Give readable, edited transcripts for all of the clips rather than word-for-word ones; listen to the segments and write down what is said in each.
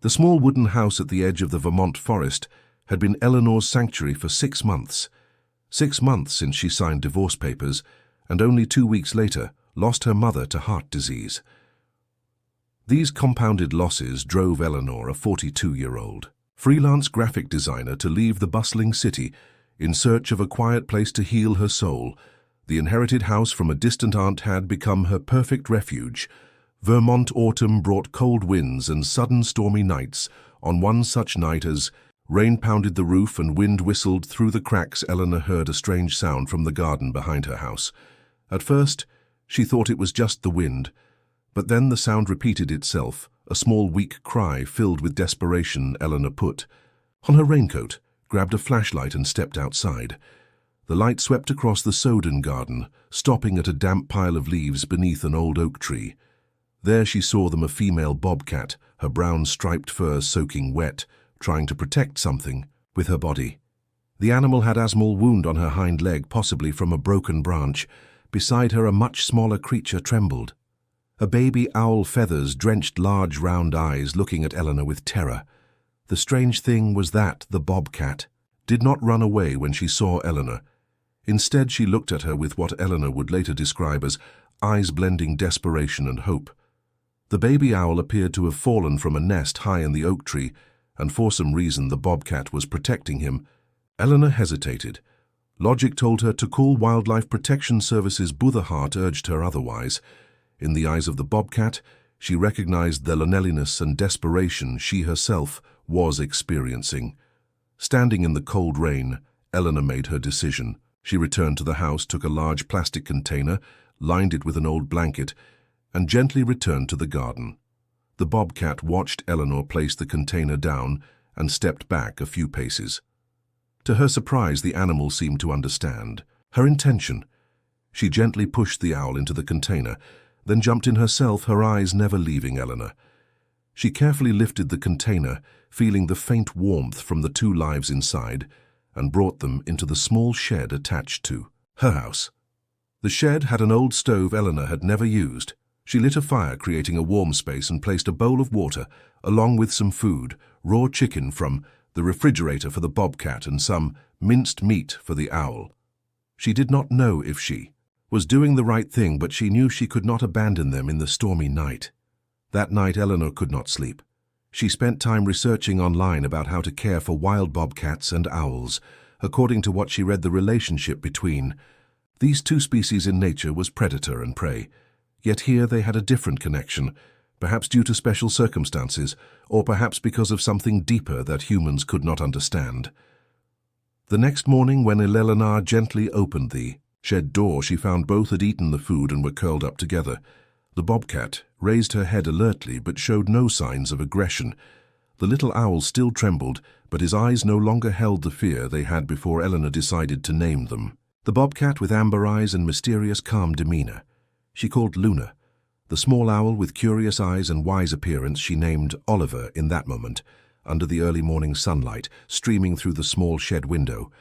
The small wooden house at the edge of the Vermont forest had been Eleanor's sanctuary for 6 months. 6 months since she signed divorce papers, and only 2 weeks later lost her mother to heart disease. These compounded losses drove Eleanor, a 42-year-old freelance graphic designer, to leave the bustling city in search of a quiet place to heal her soul. The inherited house from a distant aunt had become her perfect refuge. Vermont autumn brought cold winds and sudden stormy nights. On one such night, as rain pounded the roof and wind whistled through the cracks, Eleanor heard a strange sound from the garden behind her house. At first, she thought it was just the wind, but then the sound repeated itself, a small weak cry filled with desperation. Eleanor put on her raincoat, grabbed a flashlight and stepped outside. The light swept across the Soden garden, stopping at a damp pile of leaves beneath an old oak tree. There she saw them, a female bobcat, her brown striped fur soaking wet, trying to protect something with her body. The animal had a small wound on her hind leg, possibly from a broken branch. Beside her, a much smaller creature trembled. A baby owl, feathers drenched large round eyes, looking at Eleanor with terror. The strange thing was that the bobcat did not run away when she saw Eleanor. Instead, she looked at her with what Eleanor would later describe as eyes blending desperation and hope. The baby owl appeared to have fallen from a nest high in the oak tree, and for some reason the bobcat was protecting him. Eleanor hesitated. Logic told her to call Wildlife Protection Services, but the heart urged her otherwise. In the eyes of the bobcat, she recognized the loneliness and desperation she herself was experiencing. Standing in the cold rain, Eleanor made her decision. She returned to the house, took a large plastic container, lined it with an old blanket, and gently returned to the garden. The bobcat watched Eleanor place the container down and stepped back a few paces. To her surprise, the animal seemed to understand her intention. She gently pushed the owl into the container, then jumped in herself, her eyes never leaving Eleanor. She carefully lifted the container, feeling the faint warmth from the 2 lives inside, and brought them into the small shed attached to her house. The shed had an old stove Eleanor had never used. She lit a fire, creating a warm space, and placed a bowl of water, along with some food, raw chicken from the refrigerator for the bobcat and some minced meat for the owl. She did not know if she was doing the right thing, but she knew she could not abandon them in the stormy night. That night, Eleanor could not sleep. She spent time researching online about how to care for wild bobcats and owls. According to what she read, the relationship between these 2 species in nature was predator and prey. Yet here they had a different connection, perhaps due to special circumstances, or perhaps because of something deeper that humans could not understand. The next morning, when Eleanor gently opened the shed door, she found both had eaten the food and were curled up together. The bobcat raised her head alertly but showed no signs of aggression. The little owl still trembled, but his eyes no longer held the fear they had before Eleanor decided to name them. The bobcat with amber eyes and mysterious calm demeanor she called Luna. The small owl with curious eyes and wise appearance she named Oliver. In that moment, under the early morning sunlight streaming through the small shed window,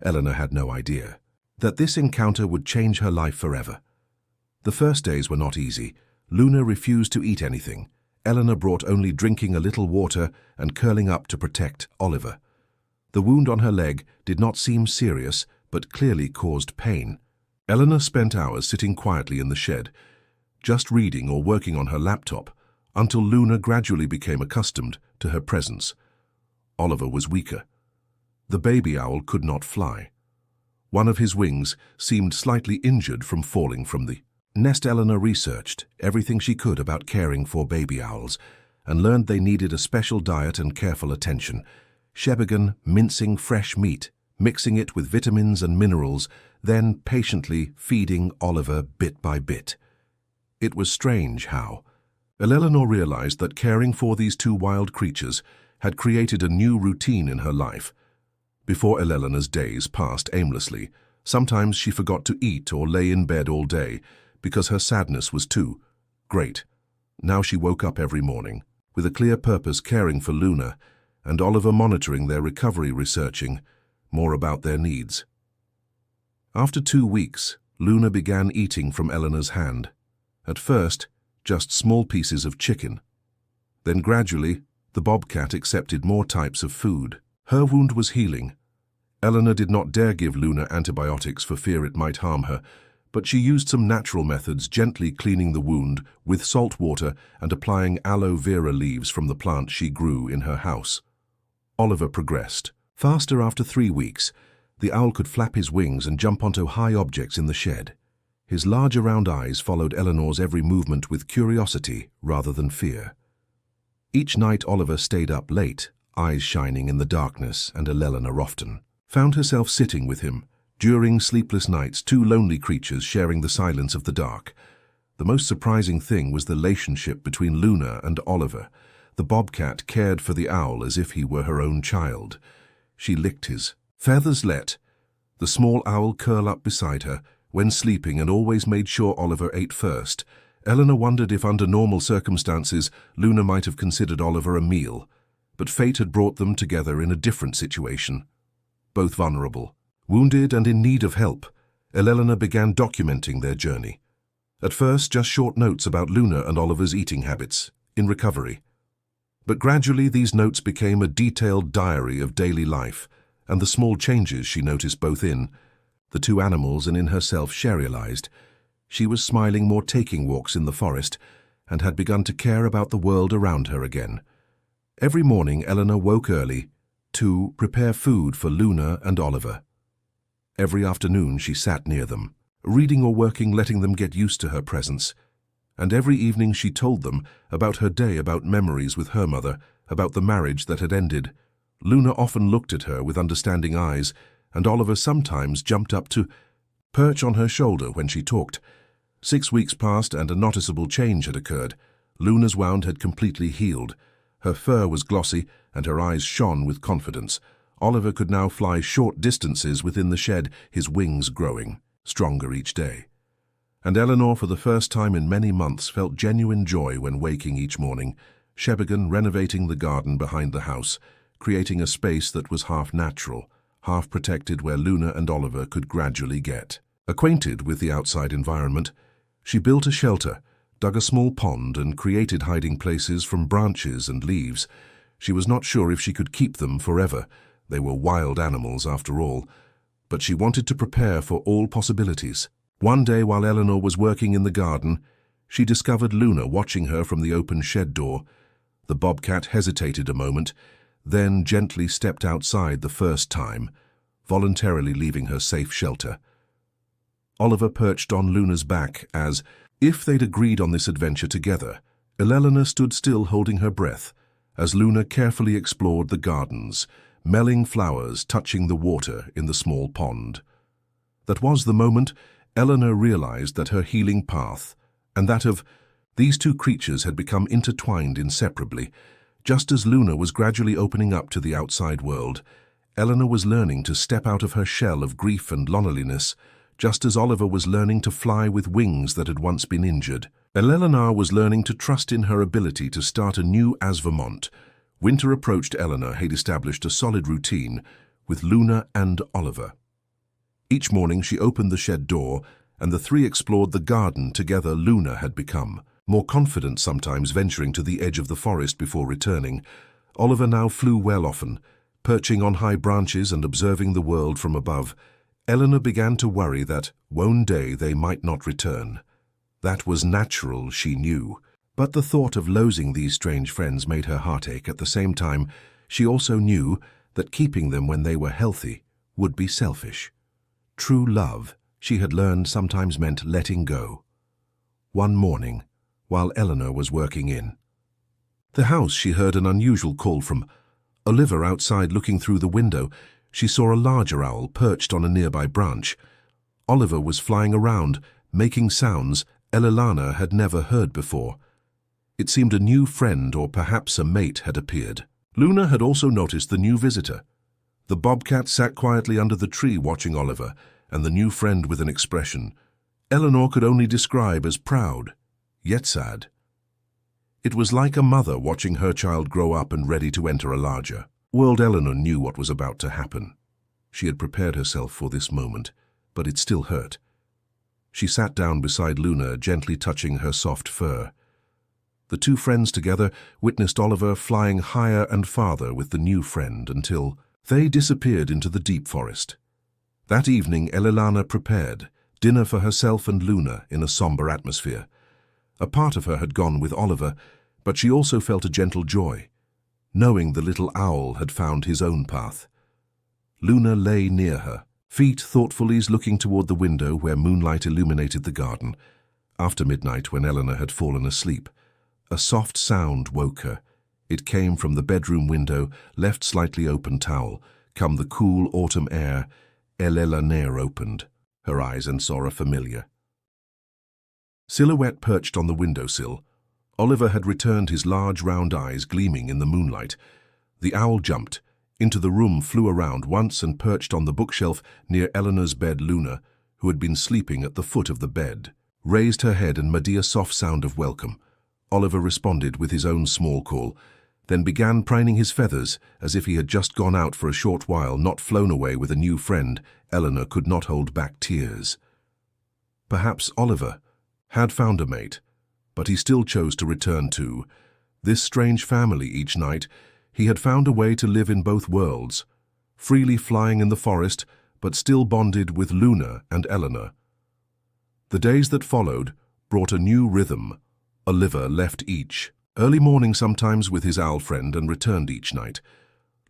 Eleanor had no idea that this encounter would change her life forever. The first days were not easy. Luna refused to eat anything. Eleanor brought only drinking a little water and curling up to protect Oliver. The wound on her leg did not seem serious, but clearly caused pain. Eleanor spent hours sitting quietly in the shed, just reading or working on her laptop, until Luna gradually became accustomed to her presence. Oliver was weaker. The baby owl could not fly. One of his wings seemed slightly injured from falling from the nest. Eleanor researched everything she could about caring for baby owls and learned they needed a special diet and careful attention. She began mincing fresh meat, mixing it with vitamins and minerals, then patiently feeding Oliver bit by bit. It was strange how Eleanor realized that caring for these 2 wild creatures had created a new routine in her life. Before, Eleanor's days passed aimlessly. Sometimes she forgot to eat or lay in bed all day because her sadness was too great. Now she woke up every morning with a clear purpose, caring for Luna and Oliver, monitoring their recovery, researching more about their needs. After 2 weeks, Luna began eating from Eleanor's hand. At first, just small pieces of chicken. Then gradually, The bobcat accepted more types of food. Her wound was healing. Eleanor did not dare give Luna antibiotics for fear it might harm her, but she used some natural methods, gently cleaning the wound with salt water and applying aloe vera leaves from the plant she grew in her house. Oliver progressed. Faster after 3 weeks, the owl could flap his wings and jump onto high objects in the shed. His large round eyes followed Eleanor's every movement with curiosity rather than fear. Each night Oliver stayed up late, eyes shining in the darkness, and Eleanor often found herself sitting with him. During sleepless nights, two lonely creatures sharing the silence of the dark. The most surprising thing was the relationship between Luna and Oliver. The bobcat cared for the owl as if he were her own child. She licked his feathers, let the small owl curl up beside her when sleeping, and always made sure Oliver ate first. Eleanor wondered if under normal circumstances Luna might have considered Oliver a meal, but fate had brought them together in a different situation. Both vulnerable, wounded and in need of help, Eleanor began documenting their journey. At first, just short notes about Luna and Oliver's eating habits, in recovery. But gradually these notes became a detailed diary of daily life, and the small changes she noticed both in the two animals and in herself. She realized she was smiling more, taking walks in the forest, and had begun to care about the world around her again. Every morning Eleanor woke early to prepare food for Luna and Oliver. Every afternoon she sat near them, reading or working, letting them get used to her presence. And every evening she told them about her day, about memories with her mother, about the marriage that had ended. Luna often looked at her with understanding eyes, and Oliver sometimes jumped up to perch on her shoulder when she talked. 6 weeks passed and a noticeable change had occurred. Luna's wound had completely healed. Her fur was glossy and her eyes shone with confidence. Oliver could now fly short distances within the shed, his wings growing stronger each day. And Eleanor, for the first time in many months, felt genuine joy when waking each morning. She began renovating the garden behind the house, creating a space that was half natural, half protected, where Luna and Oliver could gradually get acquainted with the outside environment. She built a shelter, dug a small pond, and created hiding places from branches and leaves. She was not sure if she could keep them forever. They were wild animals after all, but she wanted to prepare for all possibilities. One day, while Eleanor was working in the garden, she discovered Luna watching her from the open shed door. The bobcat hesitated a moment, then gently stepped outside the first time, voluntarily leaving her safe shelter. Oliver perched on Luna's back as if they'd agreed on this adventure together. Eleanor stood still, holding her breath, as Luna carefully explored the gardens, smelling flowers touching the water in the small pond. That was the moment Eleanor realized that her healing path and that of these two creatures had become intertwined inseparably. Just as Luna was gradually opening up to the outside world, Eleanor was learning to step out of her shell of grief and loneliness, just as Oliver was learning to fly with wings that had once been injured. Eleanor was learning to trust in her ability to start anew as Vermont. Winter approached. Eleanor had established a solid routine with Luna and Oliver. Each morning she opened the shed door, and the three explored the garden together. Luna had become more confident, sometimes venturing to the edge of the forest before returning. Oliver now flew well, often perching on high branches and observing the world from above. Eleanor began to worry that one day they might not return. That was natural, she knew, but the thought of losing these strange friends made her heart ache. At the same time, she also knew that keeping them when they were healthy would be selfish. True love, she had learned, sometimes meant letting go. One morning, while Eleanor was working in the house, she heard an unusual call from Oliver outside. Looking through the window, she saw a larger owl perched on a nearby branch. Oliver was flying around, making sounds Eleanor had never heard before. It seemed a new friend, or perhaps a mate, had appeared. Luna had also noticed the new visitor. The bobcat sat quietly under the tree watching Oliver and the new friend with an expression Eleanor could only describe as proud, yet sad. It was like a mother watching her child grow up and ready to enter a larger world. Eleanor knew what was about to happen. She had prepared herself for this moment, but it still hurt. She sat down beside Luna, gently touching her soft fur. The two friends together witnessed Oliver flying higher and farther with the new friend until they disappeared into the deep forest. That evening, Elelana prepared dinner for herself and Luna in a somber atmosphere. A part of her had gone with Oliver, but she also felt a gentle joy, knowing the little owl had found his own path. Luna lay near her, feet thoughtfully looking toward the window where moonlight illuminated the garden. After midnight, when Eleanor had fallen asleep, a soft sound woke her. It came from the bedroom window, left slightly open towel. Come the cool autumn air, Elelana opened her eyes and saw a familiar silhouette perched on the windowsill. Oliver had returned, his large round eyes gleaming in the moonlight. The owl jumped into the room, flew around once and perched on the bookshelf near Eleanor's bed. Luna, who had been sleeping at the foot of the bed, raised her head and made a soft sound of welcome. Oliver responded with his own small call, then began preening his feathers as if he had just gone out for a short while, not flown away with a new friend. Eleanor could not hold back tears. Perhaps Oliver had found a mate, but he still chose to return to this strange family each night. He had found a way to live in both worlds, freely flying in the forest, but still bonded with Luna and Eleanor. The days that followed brought a new rhythm. Oliver left each early morning, sometimes with his owl friend, and returned each night.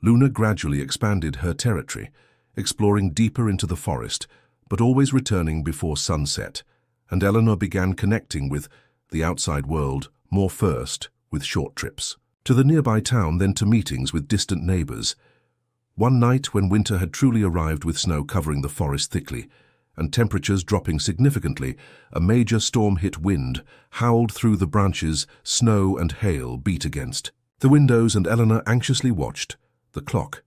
Luna gradually expanded her territory, exploring deeper into the forest, but always returning before sunset, and Eleanor began connecting with the outside world more, first with short trips to the nearby town, then to meetings with distant neighbors. One night, when winter had truly arrived with snow covering the forest thickly and temperatures dropping significantly, a major storm-hit wind howled through the branches. Snow and hail beat against the windows, and Eleanor anxiously watched the clock.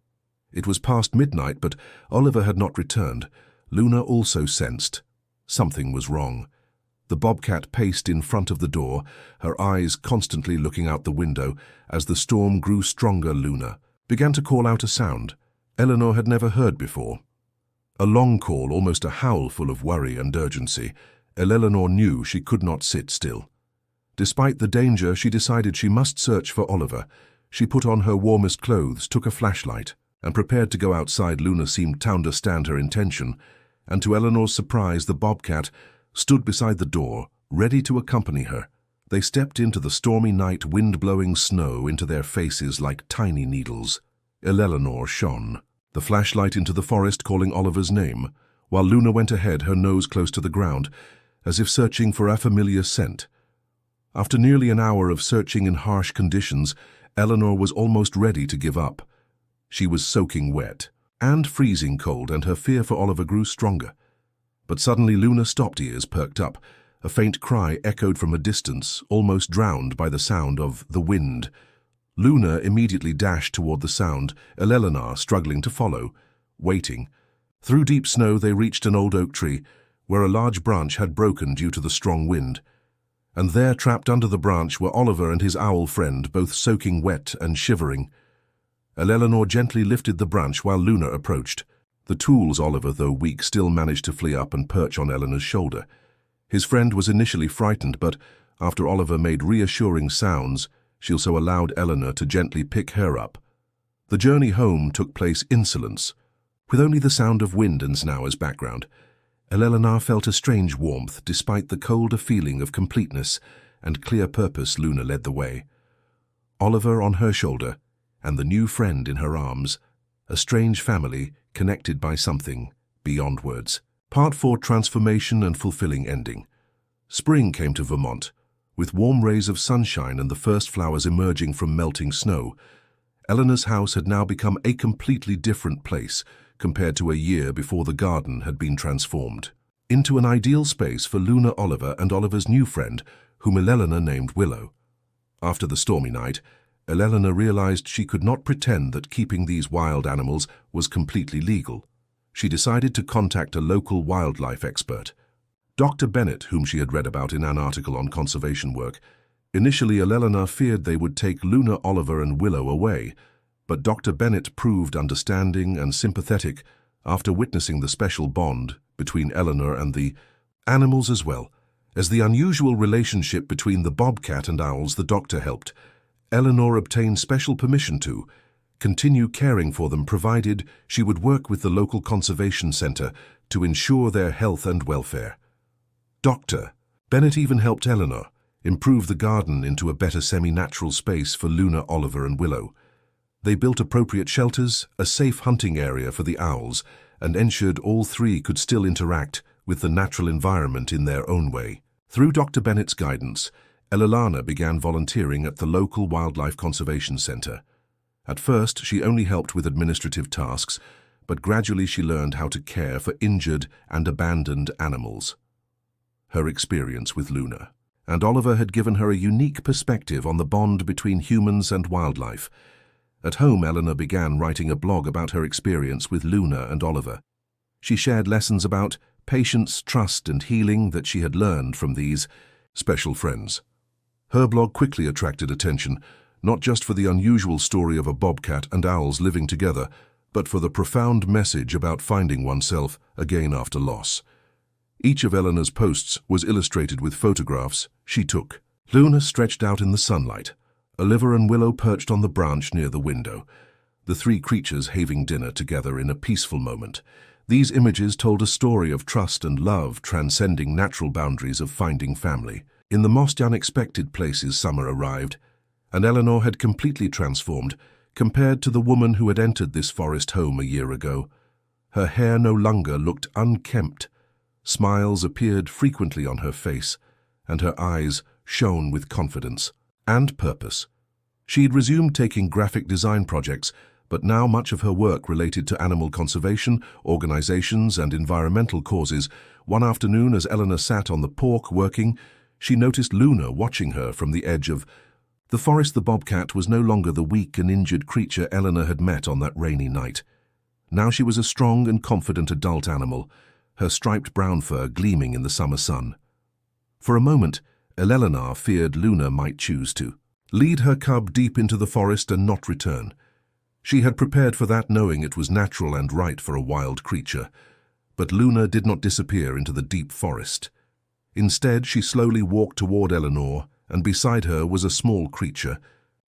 It was past midnight, but Oliver had not returned. Luna also sensed something was wrong. The bobcat paced in front of the door, her eyes constantly looking out the window. As the storm grew stronger, Luna began to call out a sound Eleanor had never heard before. A long call, almost a howl full of worry and urgency. Eleanor knew she could not sit still. Despite the danger, she decided she must search for Oliver. She put on her warmest clothes, took a flashlight, and prepared to go outside. Luna seemed to understand her intention, and to Eleanor's surprise, the bobcat stood beside the door, ready to accompany her. They stepped into the stormy night, wind blowing snow into their faces like tiny needles. Eleanor shone the flashlight into the forest, calling Oliver's name, while Luna went ahead, her nose close to the ground, as if searching for a familiar scent. After nearly an hour of searching in harsh conditions, Eleanor was almost ready to give up. She was soaking wet and freezing cold, and her fear for Oliver grew stronger. But suddenly Luna stopped, ears perked up. A faint cry echoed from a distance, almost drowned by the sound of the wind. Luna immediately dashed toward the sound, Eleanor struggling to follow, waiting. Through deep snow they reached an old oak tree, where a large branch had broken due to the strong wind. And there, trapped under the branch, were Oliver and his owl friend, both soaking wet and shivering. Eleanor gently lifted the branch while Luna approached. The tools, Oliver, though weak, still managed to flee up and perch on Eleanor's shoulder. His friend was initially frightened, but after Oliver made reassuring sounds, she also allowed Eleanor to gently pick her up. The journey home took place in silence, with only the sound of wind and snow as background. Eleanor felt a strange warmth, despite the colder feeling of completeness and clear purpose. Luna led the way, Oliver on her shoulder, and the new friend in her arms, a strange family connected by something beyond words. Part 4: Transformation and Fulfilling Ending. Spring came to Vermont, with warm rays of sunshine and the first flowers emerging from melting snow. Eleanor's house had now become a completely different place compared to a year before the garden had been transformed into an ideal space for Luna, Oliver, and Oliver's new friend, whom Eleanor named Willow. After the stormy night, Eleanor realized she could not pretend that keeping these wild animals was completely legal. She decided to contact a local wildlife expert, Dr. Bennett, whom she had read about in an article on conservation work. Initially, Eleanor feared they would take Luna, Oliver, and Willow away, but Dr. Bennett proved understanding and sympathetic after witnessing the special bond between Eleanor and the animals as well. As the unusual relationship between the bobcat and owls the doctor helped, Eleanor obtained special permission to continue caring for them, provided she would work with the local conservation center to ensure their health and welfare. Dr. Bennett even helped Eleanor improve the garden into a better semi-natural space for Luna, Oliver, and Willow. They built appropriate shelters, a safe hunting area for the owls, and ensured all three could still interact with the natural environment in their own way. Through Dr. Bennett's guidance, Elelana began volunteering at the local wildlife conservation center. At first, she only helped with administrative tasks, but gradually she learned how to care for injured and abandoned animals. Her experience with Luna and Oliver had given her a unique perspective on the bond between humans and wildlife. At home, Eleanor began writing a blog about her experience with Luna and Oliver. She shared lessons about patience, trust, and healing that she had learned from these special friends. Her blog quickly attracted attention, not just for the unusual story of a bobcat and owls living together, but for the profound message about finding oneself again after loss. Each of Eleanor's posts was illustrated with photographs she took. Luna stretched out in the sunlight, Oliver and Willow perched on the branch near the window, the three creatures having dinner together in a peaceful moment. These images told a story of trust and love transcending natural boundaries of finding family. In the most unexpected places, summer arrived, and Eleanor had completely transformed compared to the woman who had entered this forest home a year ago. Her hair no longer looked unkempt. Smiles appeared frequently on her face, and her eyes shone with confidence and purpose. She had resumed taking graphic design projects, but now much of her work related to animal conservation, organizations, and environmental causes. One afternoon, as Eleanor sat on the porch working, she noticed Luna watching her from the edge of the forest. The bobcat was no longer the weak and injured creature Eleanor had met on that rainy night. Now she was a strong and confident adult animal, her striped brown fur gleaming in the summer sun. For a moment, Eleanor feared Luna might choose to lead her cub deep into the forest and not return. She had prepared for that, knowing it was natural and right for a wild creature. But Luna did not disappear into the deep forest. Instead, she slowly walked toward Eleanor, and beside her was a small creature,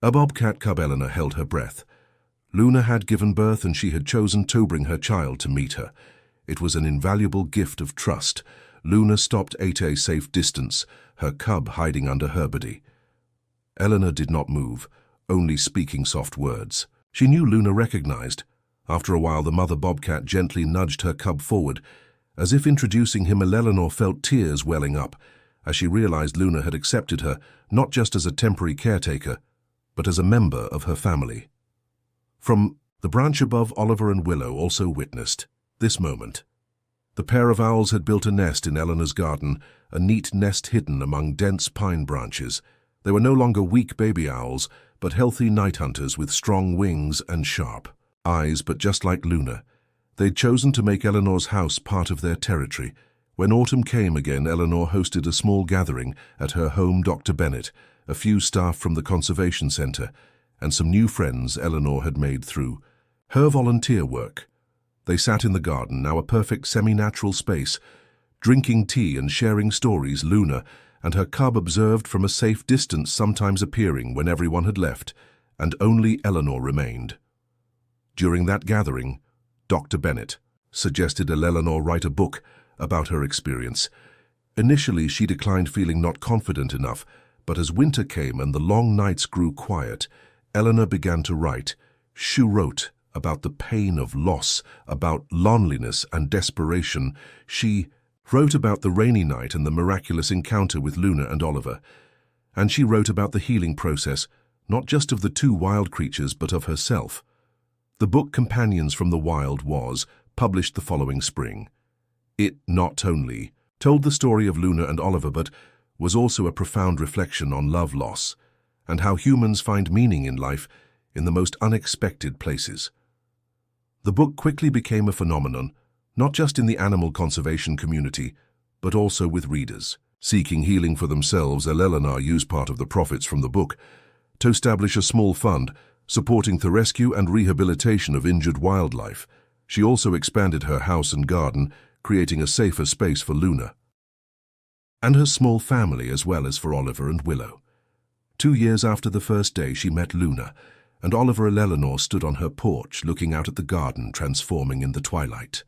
a bobcat cub. Eleanor held her breath. Luna had given birth, and she had chosen to bring her child to meet her. It was an invaluable gift of trust. Luna stopped at a safe distance, her cub hiding under her body. Eleanor did not move, only speaking soft words. She knew Luna recognized. After a while, the mother bobcat gently nudged her cub forward. As if introducing him, Eleanor felt tears welling up as she realized Luna had accepted her, not just as a temporary caretaker, but as a member of her family. From the branch above, Oliver and Willow also witnessed this moment. The pair of owls had built a nest in Eleanor's garden, a neat nest hidden among dense pine branches. They were no longer weak baby owls, but healthy night hunters with strong wings and sharp eyes. But just like Luna, they'd chosen to make Eleanor's house part of their territory. When autumn came again, Eleanor hosted a small gathering at her home. Dr. Bennett, a few staff from the conservation center, and some new friends Eleanor had made through her volunteer work. They sat in the garden, now a perfect semi-natural space, drinking tea and sharing stories. Luna and her cub observed from a safe distance, sometimes appearing when everyone had left, and only Eleanor remained. During that gathering, Dr. Bennett suggested Eleanor write a book about her experience. Initially, she declined, feeling not confident enough, but as winter came and the long nights grew quiet, Eleanor began to write. She wrote about the pain of loss, about loneliness and desperation. She wrote about the rainy night and the miraculous encounter with Luna and Oliver. And she wrote about the healing process, not just of the two wild creatures, but of herself. The book Companions from the Wild was published the following spring. It not only told the story of Luna and Oliver, but was also a profound reflection on love, loss, and how humans find meaning in life in the most unexpected places. The book quickly became a phenomenon, not just in the animal conservation community, but also with readers seeking healing for themselves. Eleanor used part of the profits from the book to establish a small fund supporting the rescue and rehabilitation of injured wildlife. She also expanded her house and garden, creating a safer space for Luna. and her small family as well as for Oliver and Willow. 2 years after the first day she met Luna, and Oliver and Eleanor stood on her porch looking out at the garden transforming in the twilight.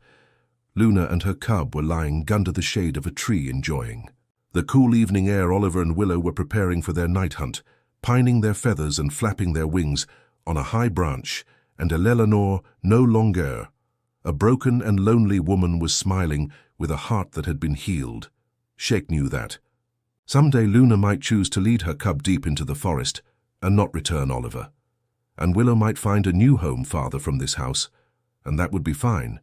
Luna and her cub were lying under the shade of a tree enjoying the cool evening air. Oliver and Willow were preparing for their night hunt, pining their feathers and flapping their wings on a high branch, and Eleanor no longer. A broken and lonely woman was smiling with a heart that had been healed. Shake knew that. Someday Luna might choose to lead her cub deep into the forest and not return Oliver. And Willow might find a new home farther from this house, and that would be fine,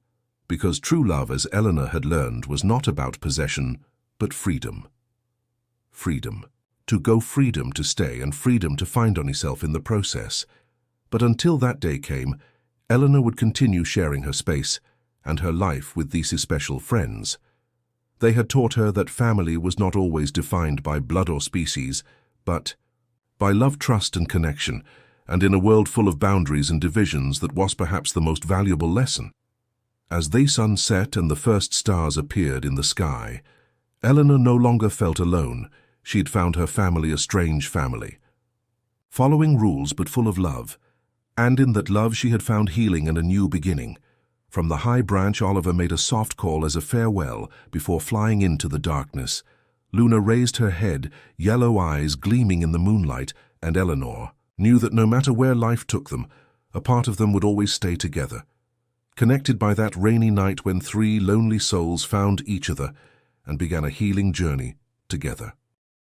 because true love, as Eleanor had learned, was not about possession, but freedom. Freedom. To go, freedom to stay, and freedom to find on herself in the process. But until that day came, Eleanor would continue sharing her space and her life with these special friends. They had taught her that family was not always defined by blood or species, but by love, trust, and connection, and in a world full of boundaries and divisions, that was perhaps the most valuable lesson. As the sun set and the first stars appeared in the sky, Eleanor no longer felt alone. She had found her family a strange family, following rules but full of love, and in that love she had found healing and a new beginning. From the high branch, Oliver made a soft call as a farewell before flying into the darkness. Luna raised her head, yellow eyes gleaming in the moonlight, and Eleanor knew that no matter where life took them, a part of them would always stay together, connected by that rainy night when 3 lonely souls found each other and began a healing journey together.